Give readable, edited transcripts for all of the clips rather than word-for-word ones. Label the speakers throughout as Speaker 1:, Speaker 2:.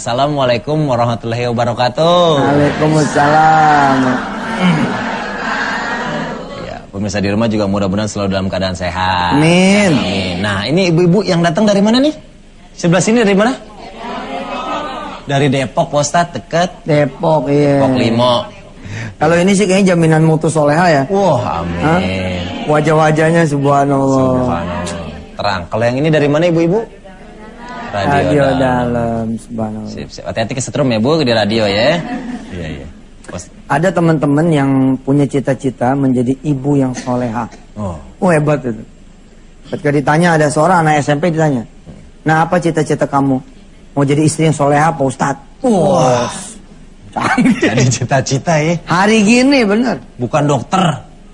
Speaker 1: Assalamualaikum warahmatullahi wabarakatuh.
Speaker 2: Waalaikumsalam.
Speaker 1: Ya, pemirsa di rumah juga mudah-mudahan selalu dalam keadaan sehat.
Speaker 2: Amin.
Speaker 1: Nah, ini ibu-ibu yang datang dari mana nih? Sebelah sini dari mana? Dari Depok, Pak Ustadz, dekat.
Speaker 2: Depok, iya.
Speaker 1: Depok Limo.
Speaker 2: Kalau ini sih kayaknya jaminan mutu soleha ya.
Speaker 1: Wah, amin.
Speaker 2: Wajah-wajahnya subhanallah.
Speaker 1: Subhanallah. Terang. Kalau yang ini dari mana ibu-ibu?
Speaker 2: Radio dalam, subhanallah.
Speaker 1: Sip. Hati-hati kesetrum ya Bu, di radio ya. Iya.
Speaker 2: Ada teman-teman yang punya cita-cita menjadi ibu yang soleha. Oh hebat itu. Ketika ditanya, ada seorang anak SMP ditanya, nah apa cita-cita kamu? Mau jadi istri yang soleha Pak Ustadz?
Speaker 1: Wah. Jadi cita-cita ya.
Speaker 2: Hari gini bener.
Speaker 1: Bukan dokter.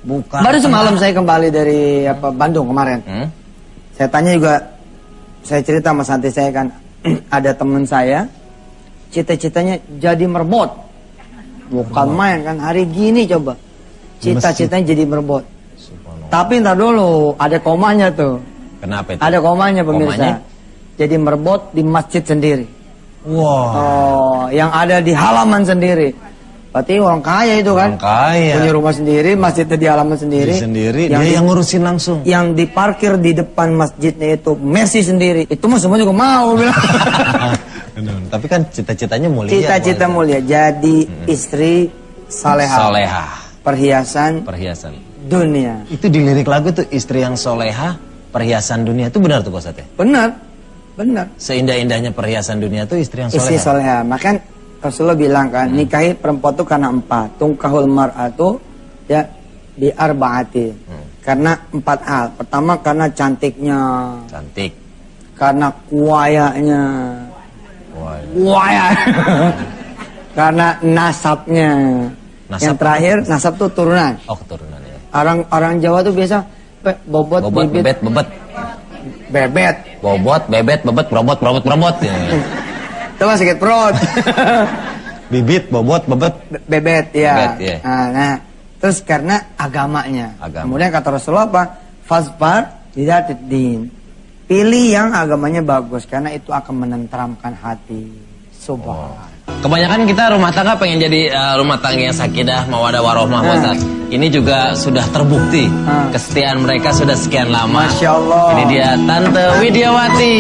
Speaker 1: Bukan.
Speaker 2: Baru semalam saya kembali dari Bandung kemarin. Saya tanya juga, saya cerita sama santri saya kan, ada teman saya, cita-citanya jadi merbot. Bukan main kan, hari gini coba. Cita-citanya jadi merbot. Tapi ntar dulu, ada komanya tuh.
Speaker 1: Kenapa itu?
Speaker 2: Ada komanya pemirsa.
Speaker 1: Komanya?
Speaker 2: Jadi merbot di masjid sendiri.
Speaker 1: Wow.
Speaker 2: Oh, yang ada di halaman sendiri. Berarti orang kaya itu kan.
Speaker 1: Orang kaya.
Speaker 2: Punya rumah sendiri, masjidnya di halaman sendiri.
Speaker 1: Dia yang ngurusin langsung.
Speaker 2: Yang diparkir di depan masjidnya itu Mercy sendiri. Itu mah semua juga mau bilang.
Speaker 1: Tapi kan cita-citanya mulia.
Speaker 2: Cita-cita mulia. Jadi istri soleha.
Speaker 1: Soleha.
Speaker 2: Perhiasan dunia.
Speaker 1: Itu di lirik lagu tuh, istri yang soleha, perhiasan dunia. Itu benar tuh Pak Ustadz ya? Benar. Seindah-indahnya perhiasan dunia tuh istri yang soleha.
Speaker 2: Istri soleha. Makan Rasulullah bilang kan, nikahi perempuan itu karena 4. Tungkahul mar'atu ya bi arba'ati. Karena 4 hal. Pertama karena cantiknya.
Speaker 1: Cantik.
Speaker 2: Karena kuayanya. Kuaya. Karena nasabnya. Yang terakhir nasab tuh turunan.
Speaker 1: Oh, keturunan ya.
Speaker 2: Orang Jawa tuh biasa bobot, bebet, bebet.
Speaker 1: Bobot, bebet, bebet, berobot. Ya.
Speaker 2: Itu mah sakit perut.
Speaker 1: Bibit, bobot,
Speaker 2: bebet ya.
Speaker 1: Bebet, ya.
Speaker 2: Nah, terus karena agamanya.
Speaker 1: Agama.
Speaker 2: Kemudian kata Rasulullah apa? Fasbar bidzatiddin. Pilih yang agamanya bagus karena itu akan menenteramkan hati. Subhanallah.
Speaker 1: Kebanyakan kita rumah tangga pengen jadi rumah tangga yang sakinah, mawaddah warahmah, Ustaz. Ini juga sudah terbukti kesetiaan mereka sudah sekian lama.
Speaker 2: Masya Allah.
Speaker 1: Ini dia Tante Widiawati.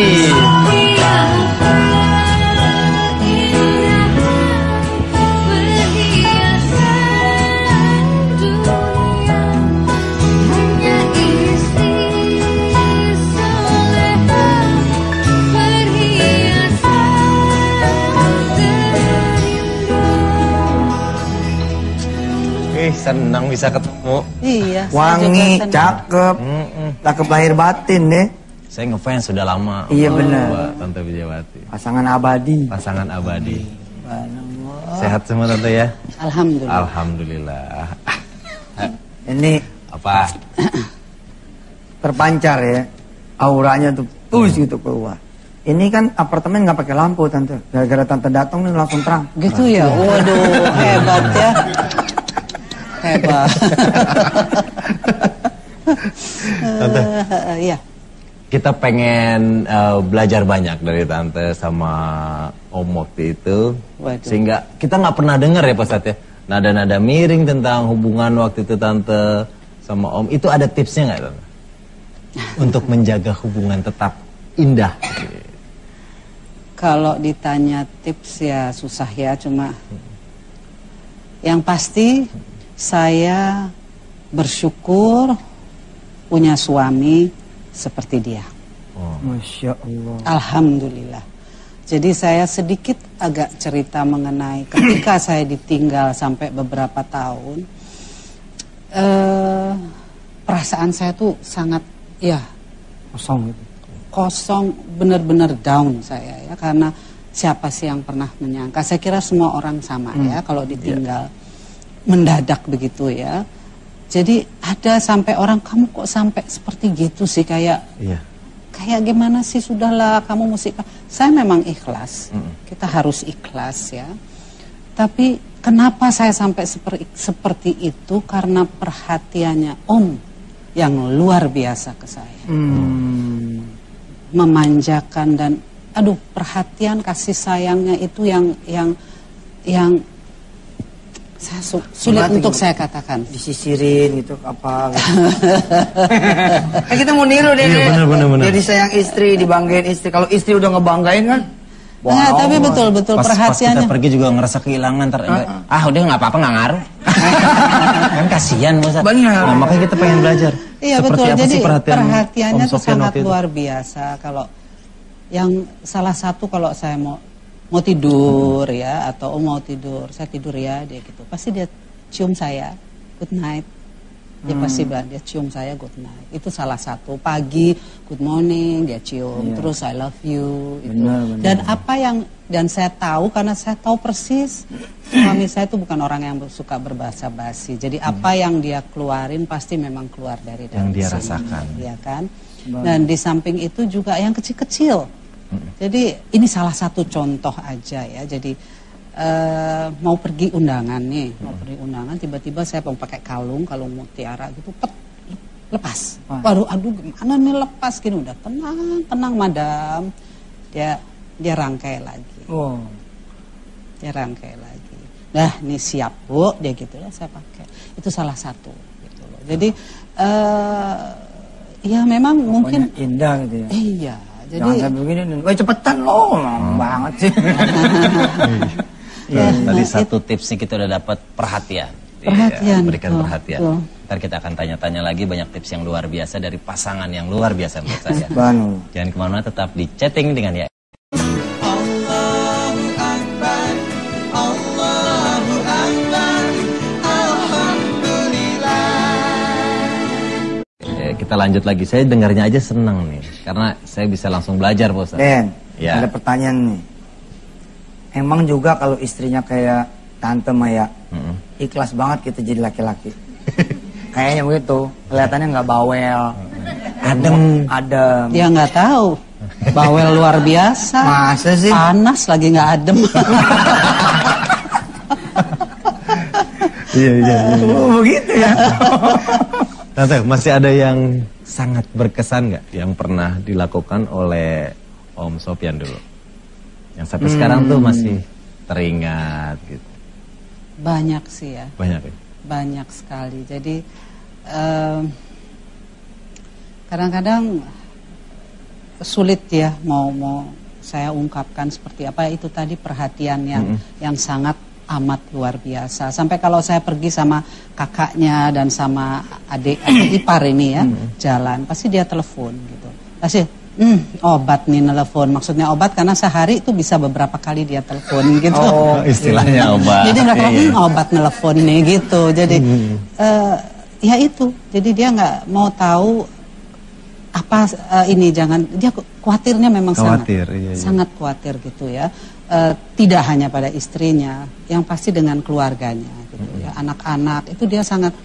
Speaker 1: Senang bisa ketemu.
Speaker 3: Iya.
Speaker 2: Wangi, cakep, cakep lahir batin deh.
Speaker 1: Saya ngefans sudah lama.
Speaker 2: Iya benar.
Speaker 1: Tante Widiawati.
Speaker 2: Pasangan abadi.
Speaker 1: Pasangan abadi. Sehat semua Tante ya?
Speaker 3: Alhamdulillah.
Speaker 1: Alhamdulillah.
Speaker 2: Ini
Speaker 1: apa?
Speaker 2: Terpancar ya, auranya tuh gitu keluar. Ini kan apartemen nggak pakai lampu Tante. Gara-gara Tante datang nih langsung terang.
Speaker 3: Gitu ya. Waduh, hebat ya. Hebat.
Speaker 1: Tante,
Speaker 3: iya.
Speaker 1: kita pengen belajar banyak dari Tante sama Om waktu itu.
Speaker 3: Waduh.
Speaker 1: Sehingga kita nggak pernah dengar ya Pak Ustadz ya, nada-nada miring tentang hubungan waktu itu Tante sama Om. Itu ada tipsnya nggak Tante? Untuk menjaga hubungan tetap indah.
Speaker 3: Kalau ditanya tips ya susah ya, cuma yang pasti saya bersyukur punya suami seperti dia.
Speaker 2: Masya Allah.
Speaker 3: Alhamdulillah. Jadi saya sedikit agak cerita mengenai ketika saya ditinggal sampai beberapa tahun. Perasaan saya tuh sangat kosong, benar-benar down saya ya, karena siapa sih yang pernah menyangka? Saya kira semua orang sama ya kalau ditinggal mendadak begitu ya. Jadi ada sampai orang, kamu kok sampai seperti gitu sih, kayak gimana sih, sudahlah kamu musik. Saya memang ikhlas, kita harus ikhlas ya. Tapi kenapa saya sampai seperti itu? Karena perhatiannya Om yang luar biasa ke saya. Memanjakan dan aduh, perhatian kasih sayangnya itu yang saya sulit untuk saya katakan.
Speaker 2: Disisirin gitu apa gitu. Kita mau niru deh.
Speaker 1: Iya, bener.
Speaker 2: Jadi sayang istri, dibanggain istri. Kalau istri udah ngebanggain kan.
Speaker 3: Nah, tapi betul perhatiannya.
Speaker 1: Pas kita pergi juga ngerasa kehilangan udah nggak apa-apa, nggak ngaruh. Kan kasihan Ustaz.
Speaker 2: Benar.
Speaker 1: Nah, makanya kita pengen belajar.
Speaker 3: Iya
Speaker 1: Seperti
Speaker 3: betul.
Speaker 1: apa
Speaker 3: Jadi
Speaker 1: sih
Speaker 3: perhatiannya
Speaker 1: Om
Speaker 3: itu
Speaker 1: Sofyan
Speaker 3: sangat
Speaker 1: waktu itu?
Speaker 3: luar biasa. Kalau yang salah satu kalau saya mau tidur ya, atau mau tidur, saya tidur ya, dia gitu. Pasti dia cium saya, good night. Dia pasti bilang, dia cium saya good night. Itu salah satu. Pagi, good morning, dia cium. Terus I love you. Itu.
Speaker 2: Benar.
Speaker 3: Dan saya tahu, karena saya tahu persis suami saya itu bukan orang yang suka berbahasa basi. Jadi apa yang dia keluarin pasti memang keluar dari dalam
Speaker 1: Yang dia
Speaker 3: sini,
Speaker 1: rasakan.
Speaker 3: ya kan? Dan di samping itu juga yang kecil-kecil. Jadi ini salah satu contoh aja ya. Jadi mau pergi undangan nih, tiba-tiba saya mau pakai kalung mutiara gitu, lepas. Waduh, aduh gimana nih lepas gini, udah tenang madam. Dia rangkai lagi. Dia rangkai lagi. Nah, ini siap Bu, dia gitu lah saya pakai. Itu salah satu gitu loh. Jadi ya memang
Speaker 2: pokoknya
Speaker 3: mungkin
Speaker 2: indah gitu ya.
Speaker 3: Iya, jadi
Speaker 2: jangan sampai begini, wah cepetan loh, banget sih.
Speaker 1: Tadi satu tipsnya kita udah dapat perhatian.
Speaker 3: Perhatian,
Speaker 1: Berikan perhatian.
Speaker 3: betul.
Speaker 1: Ntar kita akan tanya-tanya lagi banyak tips yang luar biasa dari pasangan yang luar biasa menurut saya.
Speaker 2: Banu.
Speaker 1: Jangan kemana-mana, tetap di chatting dengan ya. Kita lanjut lagi. Saya dengarnya aja senang nih, karena saya bisa langsung belajar, Bos.
Speaker 2: Den,
Speaker 1: Ya.
Speaker 2: ada pertanyaan nih. Emang juga kalau istrinya kayak Tante Maya, ikhlas banget kita jadi laki-laki. Kayaknya begitu, kelihatannya nggak bawel,
Speaker 1: Adem.
Speaker 3: dia nggak tahu. Bawel luar biasa.
Speaker 2: Masa sih?
Speaker 3: Panas lagi nggak adem.
Speaker 1: Iya.
Speaker 2: Oh, begitu ya.
Speaker 1: Tante, masih ada yang sangat berkesan nggak yang pernah dilakukan oleh Om Sofyan dulu? Yang sampai sekarang tuh masih teringat gitu.
Speaker 3: Banyak sih ya.
Speaker 1: Banyak ya?
Speaker 3: Banyak sekali. Jadi kadang-kadang sulit ya mau saya ungkapkan seperti apa. Itu tadi perhatian yang sangat amat luar biasa. Sampai kalau saya pergi sama kakaknya dan sama adik ipar ini ya, jalan, pasti dia telepon gitu. Pasti obat nih nelfon. Maksudnya obat karena sehari itu bisa beberapa kali dia telepon gitu.
Speaker 1: Oh, istilahnya obat.
Speaker 3: Jadi mereka obat nelfon nih gitu. Jadi ya itu. Jadi dia nggak mau tahu apa ini, jangan, dia khawatirnya memang sangat khawatir gitu ya. Tidak hanya pada istrinya, yang pasti dengan keluarganya gitu ya. Anak-anak itu dia sangat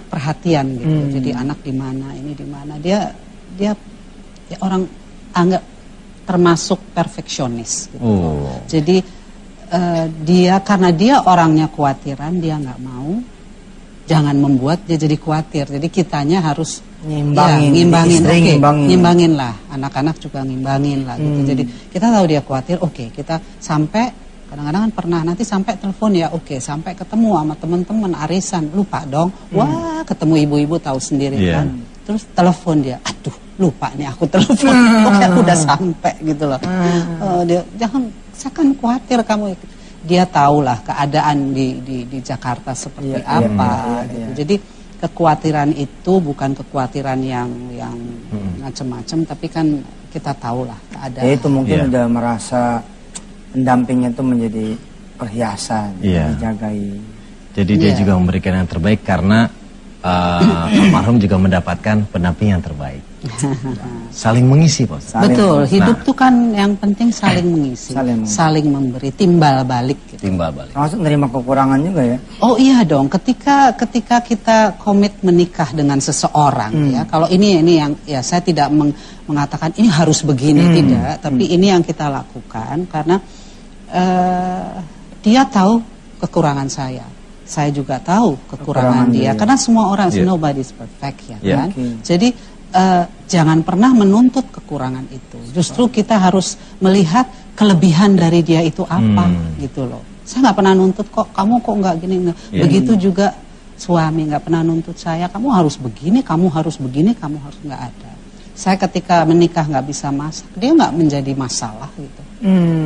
Speaker 3: perhatian gitu. Jadi anak di mana, ini di mana. Dia ya orang anggap termasuk perfeksionis gitu. Jadi dia, karena dia orangnya khawatiran, dia nggak mau, jangan membuat dia jadi khawatir. Jadi kitanya harus ngimbangin lah, anak-anak juga ngimbangin lah gitu. Jadi kita tahu dia khawatir, oke, kita sampai, kadang-kadang kan pernah nanti sampai telepon ya, oke, sampai ketemu sama teman-teman arisan, lupa dong, wah ketemu ibu-ibu tahu sendiri kan, terus telepon dia, aduh lupa nih aku telepon, aku udah sampai gitu loh. Dia jangan, saya kan khawatir kamu. Dia tahulah keadaan di Jakarta seperti apa gitu. Jadi kekhawatiran itu bukan kekhawatiran yang macam-macam, tapi kan kita tahulah keadaan.
Speaker 2: Ya itu mungkin udah merasa pendampingnya itu menjadi perhiasan, dijagai.
Speaker 1: Jadi dia juga memberikan yang terbaik karena almarhum juga mendapatkan pendamping yang terbaik. Saling mengisi, Bos.
Speaker 3: Betul, hidup tuh kan yang penting saling mengisi, saling memberi, timbal balik gitu.
Speaker 1: Timbal balik.
Speaker 2: Termasuk menerima kekurangan juga ya.
Speaker 3: Oh iya dong, ketika kita komit menikah dengan seseorang ya. Kalau ini yang ya, saya tidak mengatakan ini harus begini, tidak, tapi ini yang kita lakukan karena dia tahu kekurangan saya juga tahu kekurangan dia. Karena semua orang, nobody's perfect ya kan. Jadi jangan pernah menuntut kekurangan itu. Justru kita harus melihat kelebihan dari dia itu apa gitu loh. Saya nggak pernah nuntut kok, kamu kok nggak gini. Begitu juga suami nggak pernah nuntut saya, kamu harus begini, kamu harus begini, kamu harus nggak ada. Saya ketika menikah nggak bisa masak, dia nggak menjadi masalah gitu.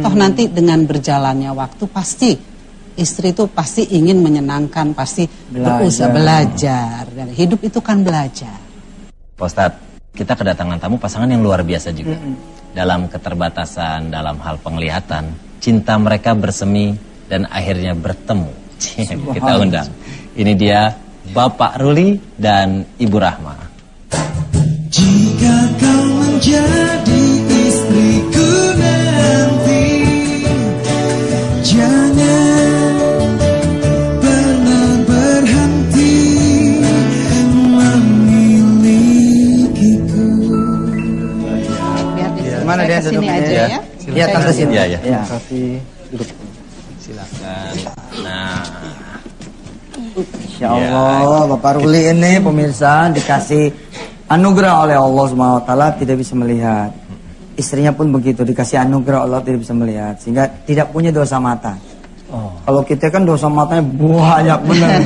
Speaker 3: Toh nanti dengan berjalannya waktu pasti istri itu pasti ingin menyenangkan, pasti berusaha belajar. Dan hidup itu kan belajar.
Speaker 1: Pak Ustadz, kita kedatangan tamu pasangan yang luar biasa juga. Dalam keterbatasan, dalam hal penglihatan, cinta mereka bersemi dan akhirnya bertemu. Kita undang. Ini dia Bapak Ruli dan Ibu Rahma.
Speaker 4: Jika kau menjadi istriku nanti, jangan pernah berhenti memilikiku.
Speaker 3: Biar di
Speaker 2: Mana dia
Speaker 3: sini
Speaker 2: duduknya
Speaker 3: aja ya.
Speaker 2: Dia tante sini.
Speaker 1: Iya.
Speaker 4: Duduk.
Speaker 1: Silakan. Nah,
Speaker 2: Insya Allah Bapak Ruli ini pemirsa dikasih anugerah oleh Allah SWT, tidak bisa melihat. Istrinya pun begitu, dikasih anugerah Allah tidak bisa melihat, sehingga tidak punya dosa mata. Kalau kita kan dosa matanya banyak benar.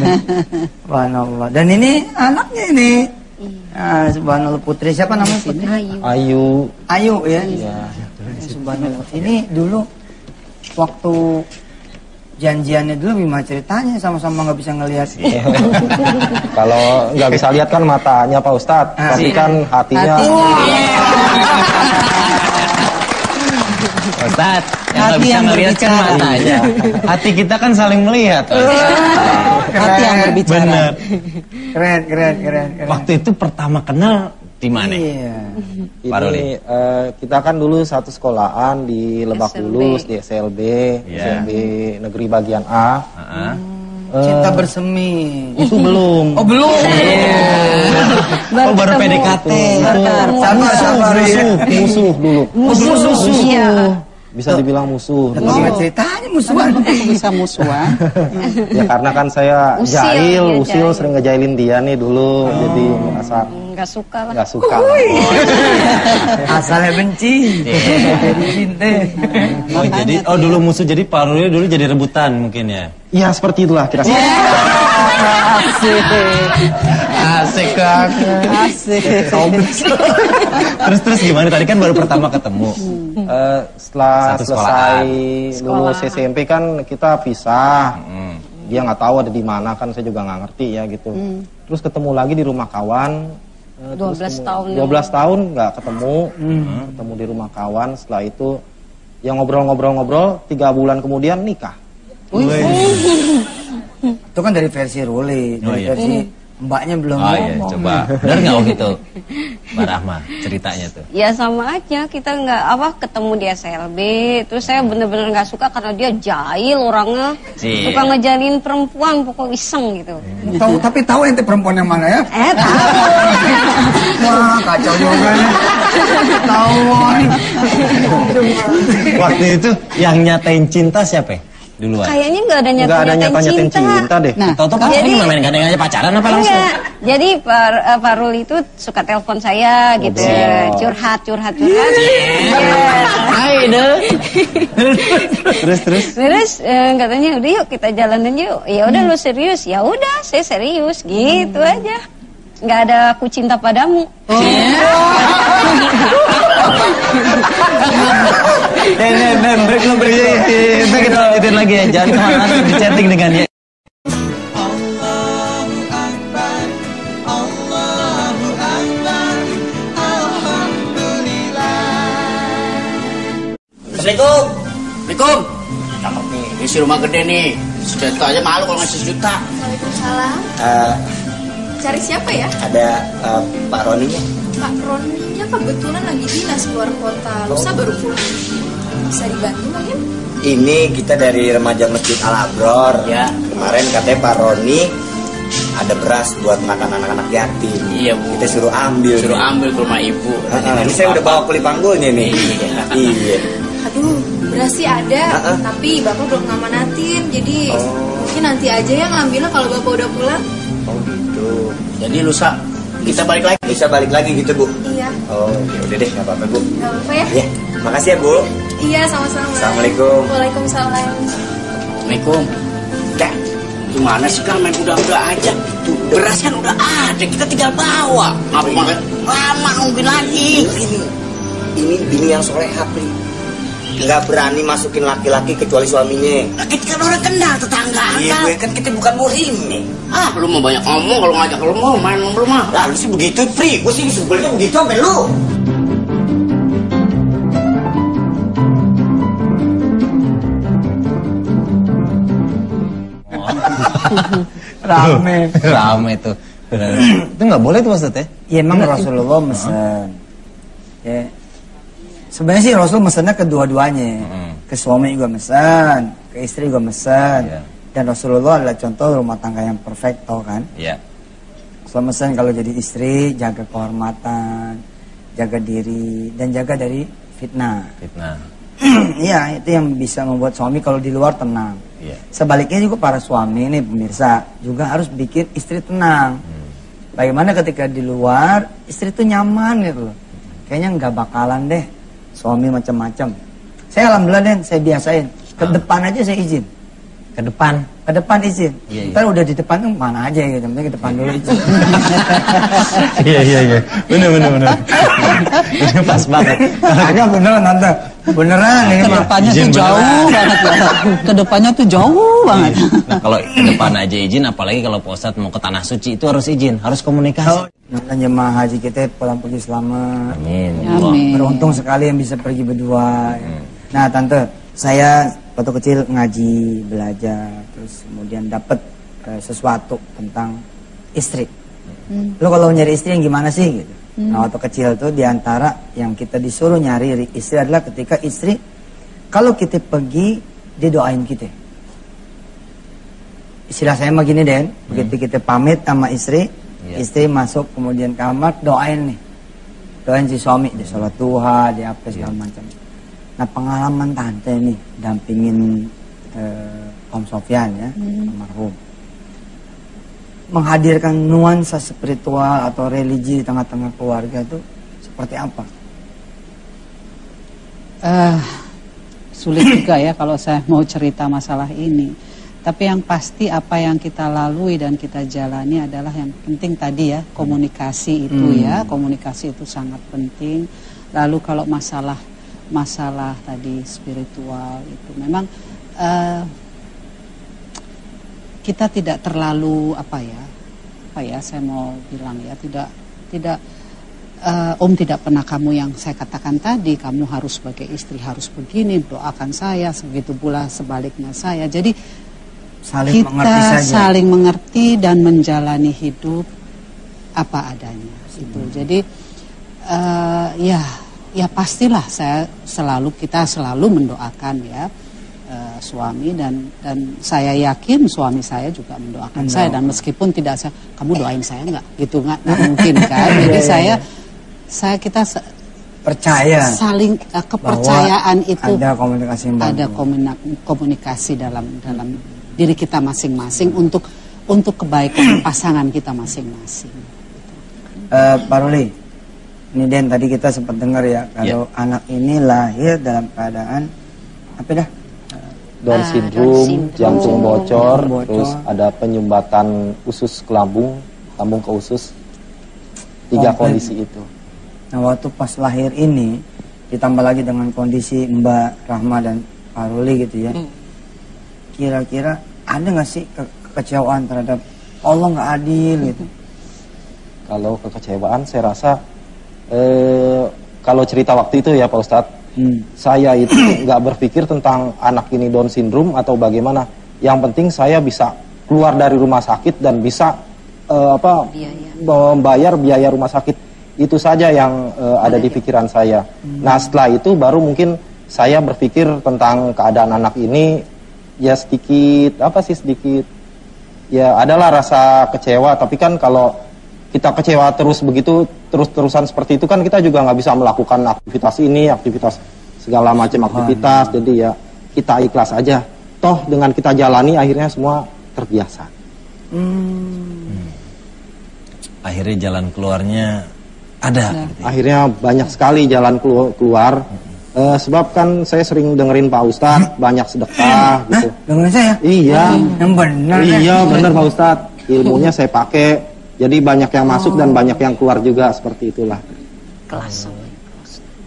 Speaker 2: Subhanallah. Dan ini anaknya ini. Subhanallah, putri siapa namanya putri?
Speaker 1: Ayu.
Speaker 2: Ayu ya. Subhanallah. Ini dulu waktu janjiannya dulu gimana ceritanya, sama-sama nggak bisa ngelihat.
Speaker 5: Kalau nggak bisa lihat kan matanya Pak Ustadz, tapi kan hatinya.
Speaker 1: Pak Ustadz, yang nggak bisa ngelihat kan matanya. Hati kita kan saling melihat.
Speaker 3: Hati yang berbicara.
Speaker 1: Bener.
Speaker 2: Keren.
Speaker 1: Waktu itu pertama kenal di mana?
Speaker 2: Iya.
Speaker 1: Pak Ruli.
Speaker 5: Ini kita kan dulu satu sekolahan di Lebak Bulus, di SLB, SLB Negeri Bagian A.
Speaker 2: Cinta bersemi.
Speaker 5: Itu belum.
Speaker 2: Oh belum.
Speaker 1: Oh baru PDKT.
Speaker 2: Sabar.
Speaker 5: Musuh dulu.
Speaker 2: Musuh.
Speaker 6: Iya.
Speaker 5: Bisa dibilang musuh.
Speaker 2: Gimana ceritanya musuhan?
Speaker 3: Aku bisa musuhan.
Speaker 5: Ya karena kan saya
Speaker 6: Usil,
Speaker 5: jahil,
Speaker 6: iya,
Speaker 5: usil
Speaker 6: jahil.
Speaker 5: sering ngejailin dia nih dulu, jadi merasa
Speaker 6: Nggak suka lah.
Speaker 5: nggak suka.
Speaker 2: Asalnya benci. Jadi cinta.
Speaker 1: Oh dulu musuh, jadi Pak Ruli dulu jadi rebutan mungkin ya?
Speaker 5: Iya seperti itulah kira-kira.
Speaker 1: Asik kan?
Speaker 3: Asik.
Speaker 1: Terus gimana? Tadi kan baru pertama ketemu.
Speaker 5: Setelah
Speaker 1: Satu
Speaker 5: selesai
Speaker 1: sekolahan.
Speaker 5: lulus SMP kan kita pisah. Dia nggak tahu ada di mana kan, saya juga nggak ngerti ya gitu. Terus ketemu lagi di rumah kawan.
Speaker 6: 12 tahun.
Speaker 5: 12 tahun nggak ketemu. Ketemu di rumah kawan. Setelah itu yang ngobrol-ngobrol 3 bulan kemudian nikah.
Speaker 2: Itu kan dari versi Ruli, dari versi mbaknya belum
Speaker 1: Oh iya,
Speaker 2: ngomong.
Speaker 1: coba. Benar nggak gitu, Mbak Rahma ceritanya tuh?
Speaker 6: Ya sama aja, kita nggak ketemu di SLB, terus saya bener-bener nggak suka karena dia jahil orangnya,
Speaker 1: Iya.
Speaker 6: suka ngejalin perempuan, pokok iseng gitu.
Speaker 2: Tapi tahu ente perempuan yang mana ya?
Speaker 6: Tahu.
Speaker 2: Wah kacau juga nih. Tahuan.
Speaker 1: Waktu itu yang nyatain cinta siapa? Duluan.
Speaker 6: Kayaknya nggak ada
Speaker 5: Nggak ada
Speaker 6: nyata-nyatain
Speaker 5: cinta deh.
Speaker 3: Nah,
Speaker 1: Tahu-tahu pas
Speaker 6: Jadi-
Speaker 1: ini main gandeng aja pacaran apa langsung?
Speaker 6: Enggak. Jadi Pak Ruli itu suka telepon saya gitu, curhat.
Speaker 1: Hai deh. Terus.
Speaker 6: Terus katanya udah yuk kita jalanin yuk. Ya udah lu serius, ya udah saya serius gitu aja. Nggak ada aku cinta padamu.
Speaker 1: Break lo break. Kita lanjutin lagi ya. Jangan kemana-mana, di chatting dengan dia.
Speaker 7: Assalamualaikum. Assalamualaikum. Cakep nih, isi rumah gede nih. Sejuta aja malu kalau ngasih sejuta.
Speaker 8: Waalaikumsalam. Cari siapa ya?
Speaker 7: Ada Pak Roninya.
Speaker 8: Pak Roninya kebetulan lagi dinas keluar kota. Lusa baru pulang. Bisa dibantu mungkin?
Speaker 7: Ini kita dari remaja Masjid Al Abror. Ya. Kemarin katanya Pak Roni ada beras buat makan anak-anak yatim. Iya Bu. Kita suruh ambil. Suruh ambil ke rumah ibu. Ini saya udah bawa kuli panggulnya nih. Iya.
Speaker 8: Aduh, beras sih ada, tapi Bapak belum ngamanatin. Jadi mungkin nanti aja ya ngambilnya kalau Bapak udah pulang.
Speaker 7: Oh gitu. Jadi lusa Kita balik lagi. Bisa balik lagi gitu, Bu?
Speaker 8: Iya.
Speaker 7: Oh, ya udah deh, nggak apa-apa, Bu.
Speaker 8: Nggak apa-apa ya?
Speaker 7: Iya, makasih ya, Bu.
Speaker 8: Iya, sama-sama.
Speaker 7: Assalamualaikum.
Speaker 8: Waalaikumsalam.
Speaker 9: Assalamualaikum. Dah, gimana sih Kang main udah aja? Tuh, beras kan udah ada, kita tinggal bawa. Apa makan? Lama nungguin lagi.
Speaker 7: Ini bini yang soleha, Pri. Nggak berani masukin laki-laki kecuali suaminya.
Speaker 9: Nah, kita kan orang kenal tetangga.
Speaker 7: Iya, gue kan kita bukan muhrim nih.
Speaker 9: Lu mau banyak ngomong kalau ngajak lu mau main rumah.
Speaker 7: Lah, lu sih begitu, Pri. Gue sih sebelnya begitu sampe lu.
Speaker 1: Rame tuh. Itu nggak boleh tuh Ustaz ya?
Speaker 2: Ya emang Rasulullah mesen. Ya. Sebenarnya sih Rasul mesennya kedua-duanya. Ke suami juga mesen, ke istri juga mesen. Dan Rasulullah adalah contoh rumah tangga yang perfecto kan.
Speaker 1: Iya.
Speaker 2: Rasul mesen kalau jadi istri jaga kehormatan, jaga diri dan jaga dari fitnah.
Speaker 1: Fitnah.
Speaker 2: Iya, itu yang bisa membuat suami kalau di luar tenang.
Speaker 1: Iya.
Speaker 2: Sebaliknya juga para suami nih pemirsa juga harus bikin istri tenang. Bagaimana ketika di luar istri itu nyaman gitu loh. Kayaknya nggak bakalan deh suami macam-macam. Saya alhamdulillah deh saya biasain. Ke depan aja saya izin.
Speaker 1: Ke depan.
Speaker 2: Ke depan izin.
Speaker 1: Iya,
Speaker 2: Ntar udah di depan tuh mana aja gitu. Penting ke depan dulu izin.
Speaker 1: Iya. Bener. Ini pas banget.
Speaker 2: Agak bener tante. Beneran ini mah.
Speaker 3: Kedepannya tuh
Speaker 1: Izin
Speaker 3: jauh
Speaker 1: beneran.
Speaker 3: banget ya. Kedepannya tuh jauh banget.
Speaker 1: Nah, kalau ke depan aja izin, apalagi kalau Pak Ustadz mau ke tanah suci itu harus izin, harus komunikasi.
Speaker 2: Dan jemaah haji kita pulang pergi selamat.
Speaker 1: Amin.
Speaker 3: Amin.
Speaker 2: Beruntung sekali yang bisa pergi berdua. Nah tante, saya waktu kecil ngaji, belajar, terus kemudian dapat sesuatu tentang istri. Lo kalau nyari istri yang gimana sih gitu? Nah waktu kecil tuh diantara yang kita disuruh nyari istri adalah ketika istri, kalau kita pergi dia doain kita. Istilah saya mah gini Den, begitu kita pamit sama istri, istri masuk kemudian kamar doain nih, doain si suami, dia sholat duha, dia apa segala macam. Nah pengalaman tante nih dampingin Om Sofyan ya, almarhum, menghadirkan nuansa spiritual atau religi di tengah-tengah keluarga itu seperti apa?
Speaker 3: Sulit juga ya kalau saya mau cerita masalah ini. Tapi yang pasti apa yang kita lalui dan kita jalani adalah yang penting tadi ya, komunikasi itu ya, komunikasi itu sangat penting. Lalu kalau masalah tadi spiritual itu memang kita tidak terlalu apa ya saya mau bilang ya, tidak Om tidak pernah kamu yang saya katakan tadi, kamu harus sebagai istri harus begini, doakan saya, begitu pula sebaliknya saya. Jadi
Speaker 2: Saling mengerti
Speaker 3: kita
Speaker 2: saja.
Speaker 3: saling mengerti dan menjalani hidup apa adanya itu. Jadi ya pastilah kita selalu mendoakan ya suami dan saya yakin suami saya juga mendoakan saya, dan meskipun tidak kamu doain saya nggak gitu, nggak mungkin kan. Jadi kita
Speaker 2: percaya
Speaker 3: saling kepercayaan itu
Speaker 2: ada komunikasi yang
Speaker 3: ada komunikasi dalam diri kita masing-masing untuk kebaikan pasangan kita masing-masing.
Speaker 2: Pak Ruli, ini Den tadi kita sempat dengar ya kalau anak ini lahir dalam keadaan apa dah?
Speaker 5: Down syndrome, jantung bocor, terus ada penyumbatan usus ke lambung ke usus. 3 kondisi itu.
Speaker 2: Nah waktu pas lahir ini ditambah lagi dengan kondisi Mbak Rahma dan Pak Ruli gitu ya. Kira-kira ada nggak sih kekecewaan terhadap Allah nggak adil gitu?
Speaker 5: Kalau kekecewaan saya rasa kalau cerita waktu itu ya Pak Ustadz, saya itu nggak berpikir tentang anak ini Down syndrome atau bagaimana. Yang penting saya bisa keluar dari rumah sakit dan bisa membayar biaya rumah sakit. Itu saja yang ada di pikiran saya. Nah setelah itu baru mungkin saya berpikir tentang keadaan anak ini. Ya sedikit ya adalah rasa kecewa, tapi kan kalau kita kecewa terus begitu terus-terusan seperti itu kan kita juga nggak bisa melakukan aktivitas segala macam aktivitas. Jadi ya kita ikhlas aja, toh dengan kita jalani akhirnya semua terbiasa.
Speaker 1: akhirnya jalan keluarnya ada. Gitu ya?
Speaker 5: Akhirnya banyak sekali jalan keluar. Sebab kan saya sering dengerin Pak Ustadz banyak sedekah gitu.
Speaker 2: Dengerin saya?
Speaker 5: Iya.
Speaker 2: Yang benar.
Speaker 5: Iya benar Pak Ustadz. Ilmunya saya pakai. Jadi banyak yang masuk dan banyak yang keluar juga, seperti itulah.
Speaker 6: Kelas.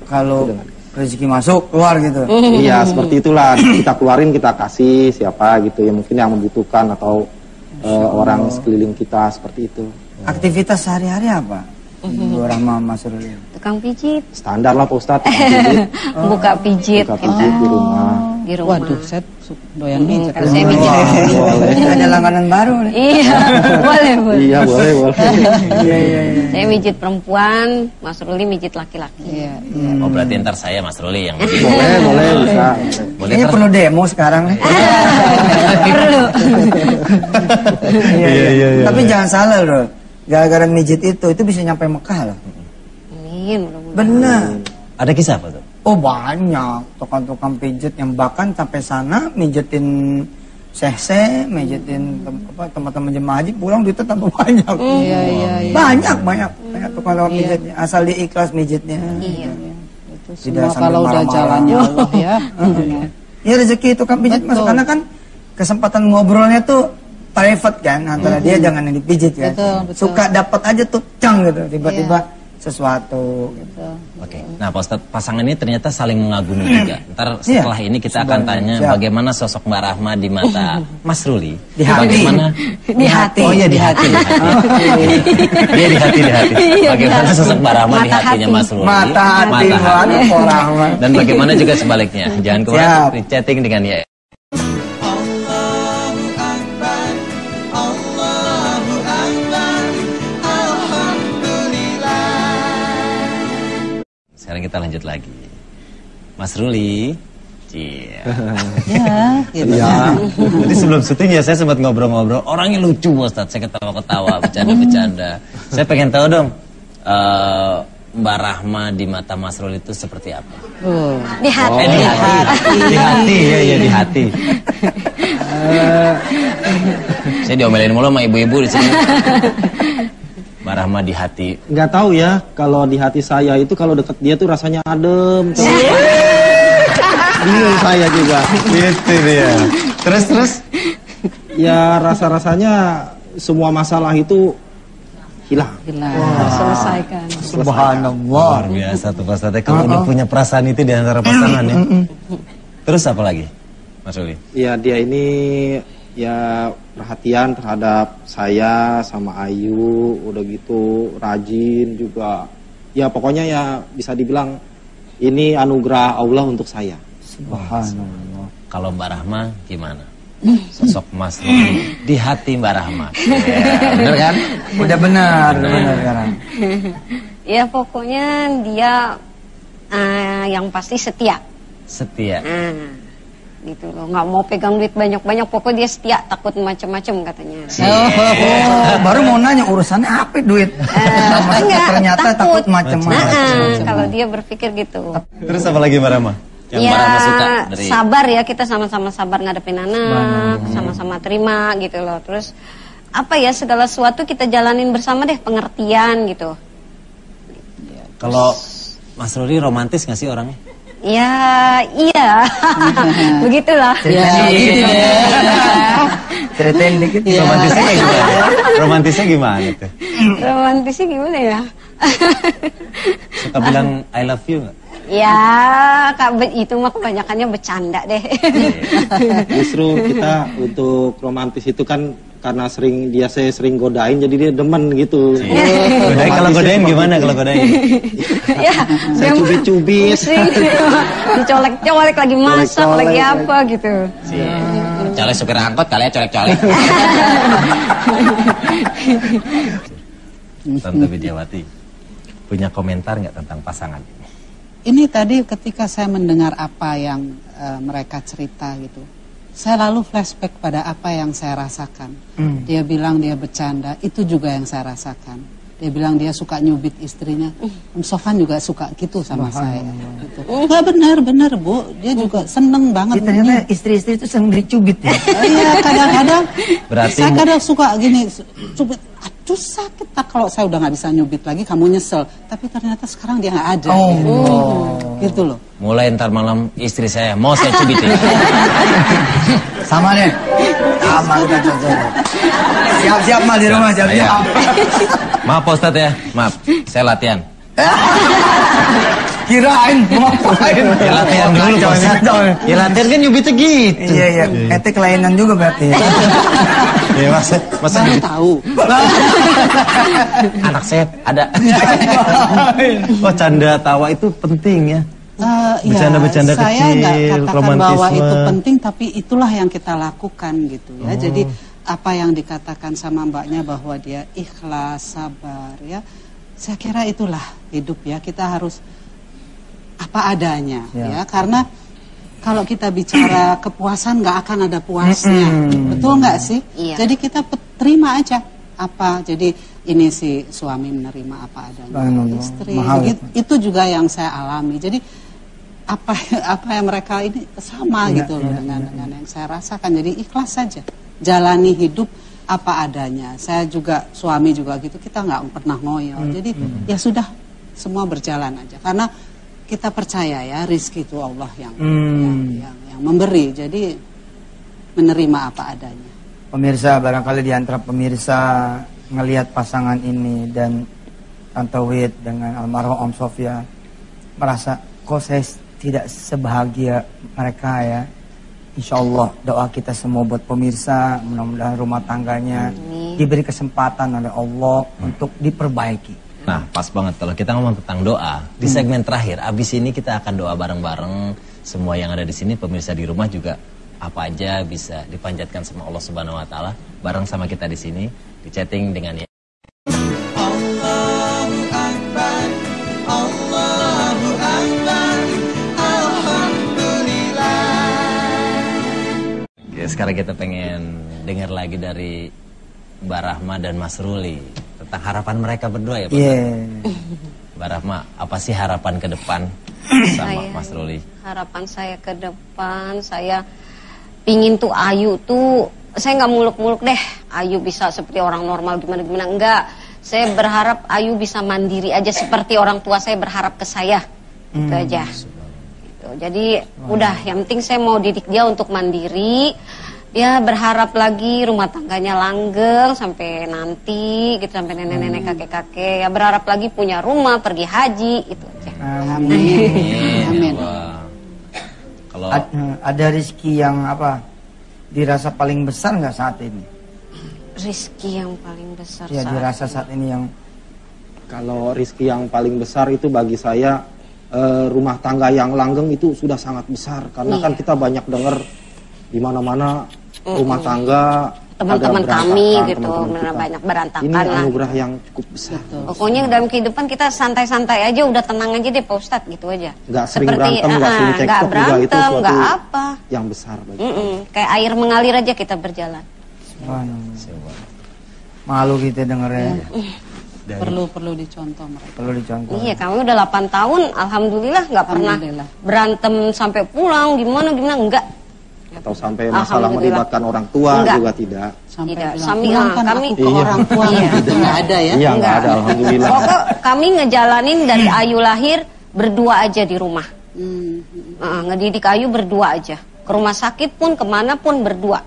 Speaker 2: Kalau rezeki masuk keluar gitu.
Speaker 5: Iya seperti itulah. Kita keluarin, kita kasih siapa gitu ya mungkin yang membutuhkan atau orang sekeliling kita, seperti itu.
Speaker 2: Aktivitas sehari-hari apa? Orang Mas Ruli.
Speaker 6: Tukang pijit.
Speaker 5: Standar lah Pak Ustadz. Pijit.
Speaker 6: Buka pijit.
Speaker 5: Buka pijit di rumah.
Speaker 6: Di rumah.
Speaker 3: Waduh, saya doyan pijit.
Speaker 6: Saya pijit.
Speaker 2: Ada langganan baru nih.
Speaker 6: Iya, boleh.
Speaker 5: Iya boleh.
Speaker 2: Iya.
Speaker 6: Saya mijit perempuan, Mas Ruli mijit laki-laki.
Speaker 3: Iya.
Speaker 1: Oh berarti ntar saya Mas Ruli yang
Speaker 5: Boleh bisa.
Speaker 2: Kayaknya perlu demo sekarang nih.
Speaker 6: Perlu.
Speaker 2: Iya. Tapi jangan salah loh. Gara-gara mijit itu bisa nyampe Mekah loh.
Speaker 6: Amin, mudah-mudahan.
Speaker 2: Benar.
Speaker 1: ada kisah apa tuh?
Speaker 2: Oh banyak, tukang-tukang pijit yang bahkan sampai sana mijitin sehse, mijitin teman-teman jemaah haji pulang duitnya tambah banyak.
Speaker 3: Iya.
Speaker 2: Banyak tukang-tukang pijitnya, asal dia ikhlas mijitnya.
Speaker 6: Iya.
Speaker 3: Itu semua kalau udah jalannya Allah ya.
Speaker 2: Iya rezeki tukang pijit masuk, karena kan kesempatan ngobrolnya tuh private kan antara dia jangan yang dipijit kan.
Speaker 3: Betul.
Speaker 2: Suka dapat aja tuh cang gitu tiba-tiba sesuatu gitu.
Speaker 1: Oke. Nah, Pak Ustadz, pasangan ini ternyata saling mengagumi juga. Ntar setelah ini kita akan tanya bagaimana sosok Mbak Rahma di mata Mas Ruli.
Speaker 2: Di hati.
Speaker 1: Bagaimana?
Speaker 6: Di hati.
Speaker 1: Oh iya di hati. Iya di hati. Bagaimana sosok Mbak Rahma di hatinya Mas Ruli?
Speaker 2: Mata hati Mbak Rahma.
Speaker 1: Dan bagaimana juga sebaliknya. Jangan kemana, chatting dengan ya. Sekarang kita lanjut lagi. Mas Ruli.
Speaker 3: Ya, gitu.
Speaker 1: Ya. Jadi sebelum syuting ya saya sempat ngobrol-ngobrol. Orangnya lucu Ustadz, saya ketawa-ketawa, bercanda-bercanda. Saya pengen tahu dong, Mbak Rahma di mata Mas Ruli itu seperti apa?
Speaker 6: Di hati.
Speaker 1: Di hati, ya di hati. Saya diomelin mulu sama ibu-ibu di sini. Mbak Rahma di hati.
Speaker 5: Nggak tahu ya, kalau di hati saya itu kalau deket dia tuh rasanya adem. Bingung saya juga.
Speaker 1: Gitu dia. Terus?
Speaker 5: Ya rasa-rasanya semua masalah itu hilang.
Speaker 6: Selesaikan.
Speaker 2: Subhanallah.
Speaker 1: Luar biasa tuh Pak Ustadz. Kalau udah punya perasaan itu di antara pasangan ya. Terus apa lagi, Mas Ruli?
Speaker 5: Ya dia ini ya perhatian terhadap saya sama Ayu, udah gitu rajin juga. Ya pokoknya ya bisa dibilang ini anugerah Allah untuk saya.
Speaker 2: Subhanallah.
Speaker 1: Kalau Mbak Rahma gimana? Sosok Mas Ruli di hati Mbak Rahma. Ya, bener kan?
Speaker 2: Udah benar sekarang.
Speaker 6: Ya pokoknya dia yang pasti setia.
Speaker 1: Setia.
Speaker 6: Gitu loh, nggak mau pegang duit banyak-banyak, pokoknya dia setia, takut macam-macam katanya.
Speaker 2: Baru mau nanya urusannya apa duit? Ternyata takut macam-macam.
Speaker 6: Kalau dia berpikir gitu.
Speaker 1: Terus apa lagi Mbak Rahma? Yang
Speaker 6: ya,
Speaker 1: Mbak Rahma suka dari...
Speaker 6: sabar ya, kita sama-sama sabar ngadepin anak, sama-sama terima gitu loh. Terus apa ya, segala sesuatu kita jalanin bersama deh, pengertian gitu.
Speaker 1: Kalau Mas Ruli romantis nggak sih orangnya?
Speaker 6: Ya, iya. Begitulah.
Speaker 2: Ceritain dikit.
Speaker 1: Romantisnya gimana? Romantisnya gimana tuh?
Speaker 6: Romantisnya gimana ya?
Speaker 1: Suka bilang I love you nggak?
Speaker 6: Ya, itu mah kebanyakannya bercanda deh.
Speaker 5: Justru kita untuk romantis itu kan karena saya sering godain jadi dia demen gitu.
Speaker 1: Godain, kalau godain gimana kalau godain?
Speaker 6: Ya,
Speaker 5: saya cubit-cubit.
Speaker 6: Dicolek-colek lagi masak, lagi apa gitu.
Speaker 1: Colek supir angkot kali ya, colek-colek. Tante Widiawati punya komentar nggak tentang pasangan ini?
Speaker 3: Ini tadi ketika saya mendengar apa yang mereka cerita gitu, saya lalu flashback pada apa yang saya rasakan. Dia bilang dia bercanda, itu juga yang saya rasakan. Dia bilang dia suka nyubit istrinya. Om Sofan juga suka gitu sama saya. Gitu. Nggak benar Bu, dia juga seneng banget.
Speaker 2: Ternyata istri-istri itu seneng dicubit ya.
Speaker 3: Iya kadang-kadang.
Speaker 1: Berarti
Speaker 3: saya kadang suka gini, cubit. Aduh sakit, tak kalau saya udah nggak bisa nyubit lagi kamu nyesel. Tapi ternyata sekarang dia nggak ada. Gitu loh.
Speaker 1: Mulai ntar malam istri saya mau saya cubitin.
Speaker 2: Sama deh. Sama kita cocok. Siap-siap mal di rumah, siap-siap.
Speaker 1: Maaf Pak Ustadz ya, maaf. Saya latihan.
Speaker 2: Kirain mau ngapain?
Speaker 1: Ya latihan dulu Pak Ustadz. Ya latihan kan nyubitnya gitu.
Speaker 2: Iya, iya. Ete kelainan juga berarti.
Speaker 1: Iya masa
Speaker 3: Baru tahu.
Speaker 1: anak saya ada. Oh canda tawa itu penting ya. Bercanda-bercanda
Speaker 3: saya
Speaker 1: kecil,
Speaker 3: nggak katakan
Speaker 1: romantisme.
Speaker 3: bahwa itu penting, tapi itulah yang kita lakukan gitu ya. Jadi apa yang dikatakan sama mbaknya bahwa dia ikhlas, sabar ya. Saya kira itulah hidup ya. Kita harus apa adanya ya. Karena kalau kita bicara kepuasan nggak akan ada puasnya, betul nggak sih?
Speaker 6: Iya.
Speaker 3: Jadi kita terima aja apa. Jadi ini si suami menerima apa adanya, istri. Itu juga yang saya alami. Jadi apa yang mereka ini sama gitu loh dengan yang saya rasakan. Jadi ikhlas saja, jalani hidup apa adanya. Saya juga suami juga gitu. Kita nggak pernah ngoyo. Jadi ya sudah, semua berjalan aja. Karena kita percaya ya, rizki itu Allah yang memberi. Jadi menerima apa adanya.
Speaker 2: Pemirsa, barangkali di antara pemirsa ngelihat pasangan ini dan Tante Wit dengan almarhum Om Sofyan merasa kok saya tidak sebahagia mereka ya. Insya Allah doa kita semua buat pemirsa, mudah-mudahan rumah tangganya diberi kesempatan oleh Allah untuk diperbaiki.
Speaker 1: Nah pas banget kalau kita ngomong tentang doa di segmen terakhir. Abis ini kita akan doa bareng-bareng semua yang ada di sini, pemirsa di rumah juga apa aja bisa dipanjatkan sama Allah Subhanahu Wa Taala bareng sama kita di sini di chatting dengan ya.
Speaker 4: Allahu Akbar, Allahu Akbar, Alhamdulillah.
Speaker 1: Ya, sekarang kita pengen dengar lagi dari Mbak Rahma dan Mas Ruli tentang harapan mereka berdua ya Pak. Mbak Rahma, apa sih harapan ke depan sama Mas Ruli?
Speaker 6: Harapan saya ke depan, saya pingin tuh Ayu tuh, saya nggak muluk-muluk deh, Ayu bisa seperti orang normal gimana-gimana, enggak. Saya berharap Ayu bisa mandiri aja seperti orang tua saya berharap ke saya, itu aja. Gitu. Jadi udah, yang penting saya mau didik dia untuk mandiri. Ya berharap lagi rumah tangganya langgeng sampai nanti gitu, sampai nenek-nenek kakek-kakek. Ya berharap lagi punya rumah, pergi haji, itu aja.
Speaker 3: Amin.
Speaker 1: Kalau
Speaker 2: ada rezeki yang apa dirasa paling besar nggak saat ini?
Speaker 6: Rizki yang paling besar
Speaker 2: Ya dirasa saat ini yang
Speaker 5: Kalau rezeki yang paling besar itu bagi saya rumah tangga yang langgeng itu sudah sangat besar. Karena kan kita banyak dengar di mana-mana rumah tangga
Speaker 6: teman-teman
Speaker 5: ada
Speaker 6: kami
Speaker 5: berantakan,
Speaker 6: gitu,
Speaker 5: teman-teman kita.
Speaker 6: banyak berantakan
Speaker 5: Ini
Speaker 6: lah.
Speaker 5: anugerah yang cukup besar.
Speaker 6: Pokoknya dalam kehidupan kita santai-santai aja, udah tenang aja deh Pak Ustadz, gitu aja.
Speaker 5: Nggak sering berantem, nggak sering
Speaker 6: nggak
Speaker 5: cekcok juga, itu
Speaker 6: berantem,
Speaker 5: suatu
Speaker 6: nggak apa.
Speaker 5: yang besar bagi
Speaker 6: Kayak air mengalir aja kita berjalan.
Speaker 2: malu gitu dengernya.
Speaker 3: Perlu dicontoh mereka.
Speaker 2: Perlu dicontoh.
Speaker 6: Iya, kami udah 8 tahun, alhamdulillah nggak pernah
Speaker 3: Alhamdulillah.
Speaker 6: berantem sampai pulang, gimana enggak.
Speaker 5: Atau sampai masalah
Speaker 6: Alhamdulillah.
Speaker 5: melibatkan orang tua
Speaker 6: Enggak.
Speaker 5: juga tidak.
Speaker 3: Sampai
Speaker 6: Tidak,
Speaker 3: bilang,
Speaker 6: sami-
Speaker 3: "Pulang kan
Speaker 6: kami-
Speaker 3: aku ke orang tua," gitu nggak ada ya?
Speaker 5: Iya nggak ada, alhamdulillah.
Speaker 6: Pokok kami ngejalanin dari Ayu lahir berdua aja di rumah. Ngedidik Ayu berdua aja. Ke rumah sakit pun kemana pun berdua.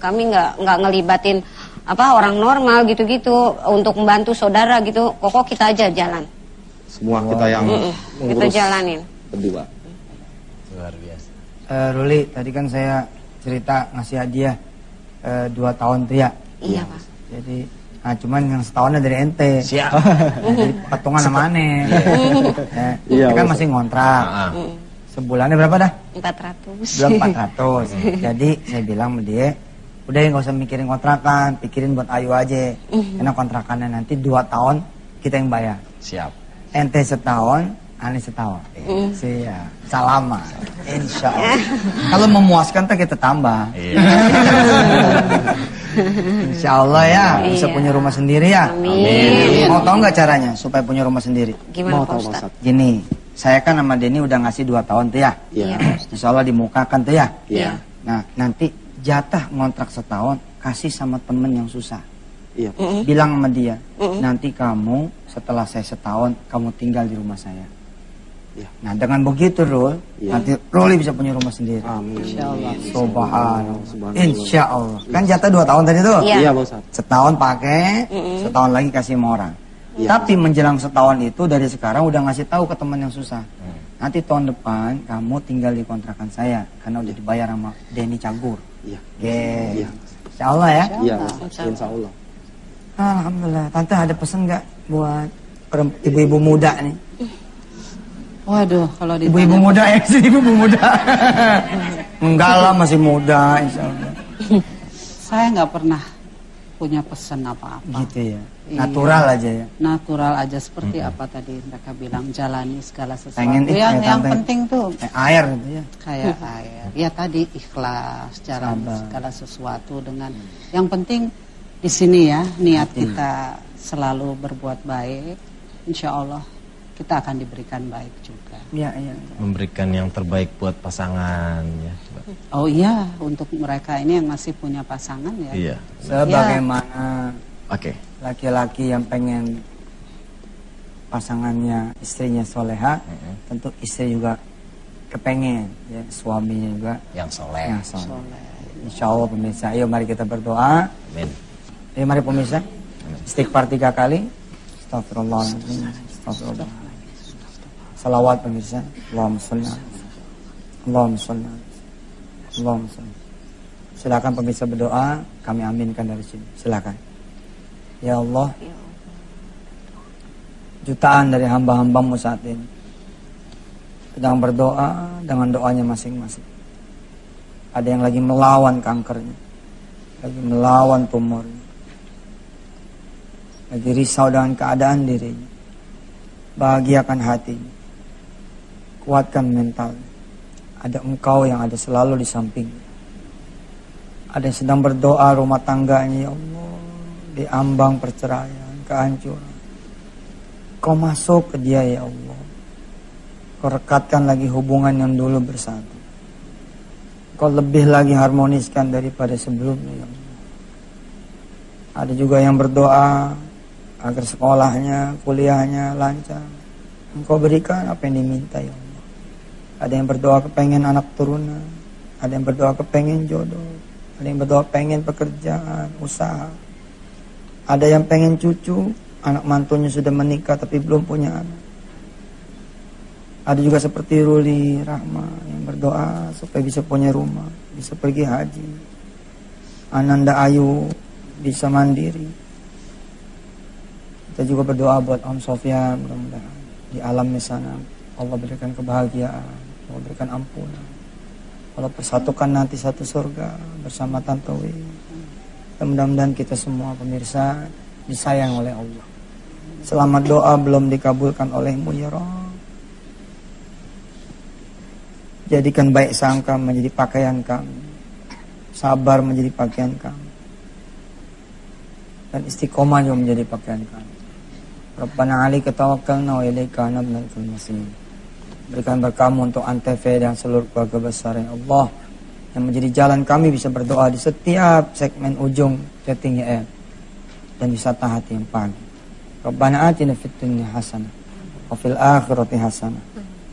Speaker 6: Kami nggak ngelibatin apa orang normal gitu-gitu untuk membantu saudara gitu. Pokok kita aja jalan.
Speaker 5: Semua kita yang
Speaker 6: Kita
Speaker 5: mengurus
Speaker 6: jalanin.
Speaker 5: berdua.
Speaker 1: luar biasa.
Speaker 2: Ruli, tadi kan saya cerita ngasih hadiah 2 tahun tuh ya.
Speaker 6: Iya Pak.
Speaker 2: Jadi, nah cuman yang setahunnya dari ente.
Speaker 1: Siap.
Speaker 2: Jadi patungan sama aneh.
Speaker 5: Iya,
Speaker 2: Kita kan
Speaker 5: Bos.
Speaker 2: masih ngontrak. Sebulannya berapa dah?
Speaker 6: 400.
Speaker 2: Bilang 400. Jadi saya bilang sama dia, udah ya nggak usah mikirin kontrakan, pikirin buat Ayu aja. Karena kontrakannya nanti 2 tahun kita yang bayar.
Speaker 1: Siap.
Speaker 2: Ente setahun, aneh setahun. Siap. Salama. Insya Allah. Kalau memuaskan tuh kita tambah. Insya Allah ya, bisa
Speaker 6: Iya.
Speaker 2: punya rumah sendiri ya.
Speaker 6: Amin.
Speaker 2: Mau tahu nggak caranya supaya punya rumah sendiri?
Speaker 6: Gimana
Speaker 5: Mau
Speaker 6: Pak
Speaker 5: tahu
Speaker 6: Ustadz?
Speaker 5: Ustadz?
Speaker 2: Gini, saya kan sama Denny udah ngasih 2 tahun tuh ya.
Speaker 5: Iya.
Speaker 2: Insya Allah dimukakan tuh ya.
Speaker 5: Iya.
Speaker 2: Nah, nanti jatah ngontrak setahun kasih sama temen yang susah.
Speaker 5: Iya.
Speaker 2: Bilang sama dia, nanti kamu setelah saya setahun, kamu tinggal di rumah saya.
Speaker 5: Iya.
Speaker 2: Nah dengan begitu Rul, nanti Ruli bisa punya rumah sendiri.
Speaker 5: Amin.
Speaker 3: Insyaallah.
Speaker 2: Subhanallah. Insya Allah. Kan jatah 2 tahun tadi tuh.
Speaker 6: Iya.
Speaker 5: Iya, Pak Ustadz.
Speaker 2: Setahun pakai, setahun lagi kasih sama orang. Tapi menjelang setahun itu dari sekarang udah ngasih tahu ke teman yang susah. Nanti tahun depan kamu tinggal di kontrakan saya karena udah dibayar sama Denny Cagur.
Speaker 5: Iya.
Speaker 2: Iya. Insya Allah ya.
Speaker 5: Iya, insya Allah.
Speaker 2: Alhamdulillah. Tante ada pesan nggak buat ibu-ibu muda nih?
Speaker 3: Waduh, kalau ditanya
Speaker 2: Ibu-ibu muda ya, ibu-ibu muda. Enggak lah, masih muda insya Allah.
Speaker 3: saya nggak pernah punya pesan apa-apa.
Speaker 2: Gitu ya.
Speaker 3: Iya.
Speaker 2: Natural aja ya.
Speaker 3: Natural aja seperti apa tadi mereka bilang, jalani segala sesuatu.
Speaker 2: Pengen
Speaker 3: yang
Speaker 2: tante,
Speaker 3: penting tuh
Speaker 2: air gitu ya.
Speaker 3: kayak air. Ya tadi ikhlas, jalani
Speaker 2: Sabar.
Speaker 3: segala sesuatu dengan yang penting di sini ya niat kita selalu berbuat baik. Insya Allah kita akan diberikan baik juga.
Speaker 2: Iya, iya.
Speaker 1: Memberikan yang terbaik buat pasangan ya.
Speaker 3: Oh iya, untuk mereka ini yang masih punya pasangan ya.
Speaker 1: Iya.
Speaker 2: Sebagaimana
Speaker 1: Oke.
Speaker 2: laki-laki yang pengen pasangannya, istrinya soleha, tentu istri juga kepengen ya, suaminya juga
Speaker 1: Yang soleh.
Speaker 2: yang soleh. Insya Allah pemirsa, ayo mari kita berdoa.
Speaker 1: Amin.
Speaker 2: Ayo mari pemirsa, istighfar 3 kali. Astagfirullahaladzim. Astagfirullah. Salawat pemirsa. Allahumma sholli ala Allahumma sholli ala Allahumma sholli. Silakan pemirsa berdoa, kami aminkan dari sini. Silakan. Ya Allah, jutaan dari hamba-hambamu saat ini sedang berdoa dengan doanya masing-masing. Ada yang lagi melawan kankernya, lagi melawan tumornya, lagi risau dengan keadaan dirinya. Bahagiakan hatinya, kuatkan mentalnya. Ada engkau yang ada selalu di sampingnya. Ada yang sedang berdoa rumah tangganya, ya Allah, di ambang perceraian, kehancuran. Kau masuk ke dia ya Allah. Kau rekatkan lagi hubungan yang dulu bersatu. Kau lebih lagi harmoniskan daripada sebelumnya ya Allah. Ada juga yang berdoa agar sekolahnya, kuliahnya lancar. Engkau berikan apa yang diminta ya Allah. Ada yang berdoa kepengen anak turunan. Ada yang berdoa kepengen jodoh. Ada yang berdoa pengen pekerjaan, usaha. Ada yang pengen cucu, anak mantunya sudah menikah tapi belum punya anak. Ada juga seperti Ruli Rahma yang berdoa supaya bisa punya rumah, bisa pergi haji. Ananda Ayu bisa mandiri. Kita juga berdoa buat Om Sofyan, mudah-mudahan di alamnya sana Allah berikan kebahagiaan, Allah berikan ampunan, Allah persatukan nanti satu surga bersama Tantowi. Mudah-mudahan kita semua pemirsa disayang oleh Allah. Selamat doa belum dikabulkan olehmu ya Rabb. Jadikan baik sangka menjadi pakaian kami, sabar menjadi pakaian kami, dan istiqomah juga menjadi pakaian kami. Rabbana alaika tawakkalna wa ilaika anabna al-masih. Berikan berkahmu untuk Antv dan seluruh keluarga besar ya Allah, yang menjadi jalan kami bisa berdoa di setiap segmen ujung chattingnya dan wisata hati yang pagi. Rabbana atina fid dunya hasanah wa fil akhirati hasanah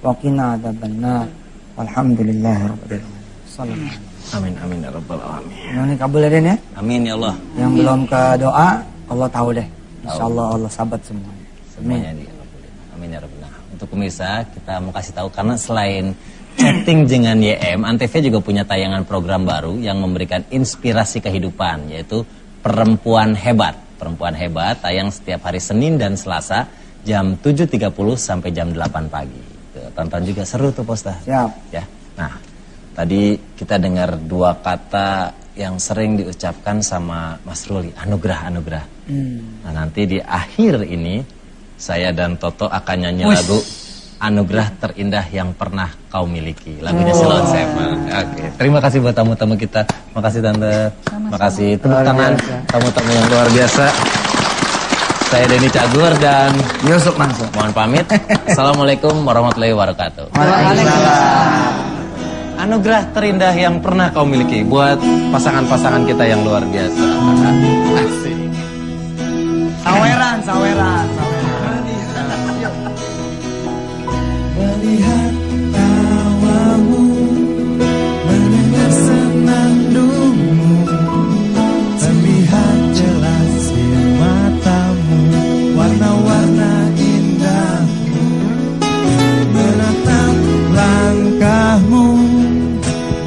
Speaker 2: wa qina adzabannar. Walhamdulillahirabbil alamin.
Speaker 1: Amin amin ya rabbal alamin.
Speaker 2: Ini kabul ya Den ya.
Speaker 1: Amin ya Allah.
Speaker 2: Yang belum ke doa, Allah tahu deh. Insyaallah Allah sahabat semuanya.
Speaker 1: Semuanya dikabulin. Amin ya rabbal alamin. Untuk pemirsa, kita mau kasih tahu karena selain chatting dengan YM, Antv juga punya tayangan program baru yang memberikan inspirasi kehidupan, yaitu Perempuan Hebat. Perempuan Hebat tayang setiap hari Senin dan Selasa jam 7.30 sampai jam 8 pagi. Tuh, tonton juga seru tuh Posta.
Speaker 2: Siap.
Speaker 1: Ya. Nah, tadi kita dengar 2 kata yang sering diucapkan sama Mas Ruli, anugerah-anugerah. Nah, nanti di akhir ini saya dan Toto akan nyanyi lagu Anugerah Terindah Yang Pernah Kau Miliki. Lagunya Salon Seven. Oke, terima kasih buat tamu-tamu kita. Makasih Tante. Makasih tepuk tangan tamu-tamu yang luar biasa. Saya Denny Cagur dan
Speaker 2: Yusuf Mansur.
Speaker 1: Mohon pamit. Assalamualaikum warahmatullahi wabarakatuh.
Speaker 2: Waalaikumsalam.
Speaker 1: Anugerah terindah yang pernah kau miliki buat pasangan-pasangan kita yang luar biasa. Asik.
Speaker 2: Saweran.
Speaker 4: Melihat tawamu, mendengar senandungmu, terlihat jelas di matamu, warna-warna indahmu, menatap langkahmu,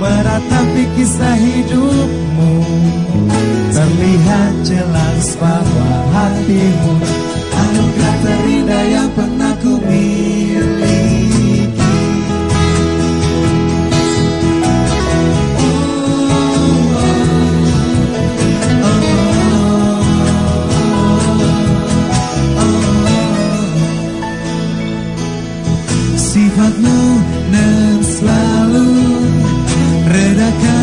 Speaker 4: meratapi kisah hidupmu, terlihat jelas bahwa hatimu anugerah terindah yang pernah ku miliki. Sifatmu dan selalu redakan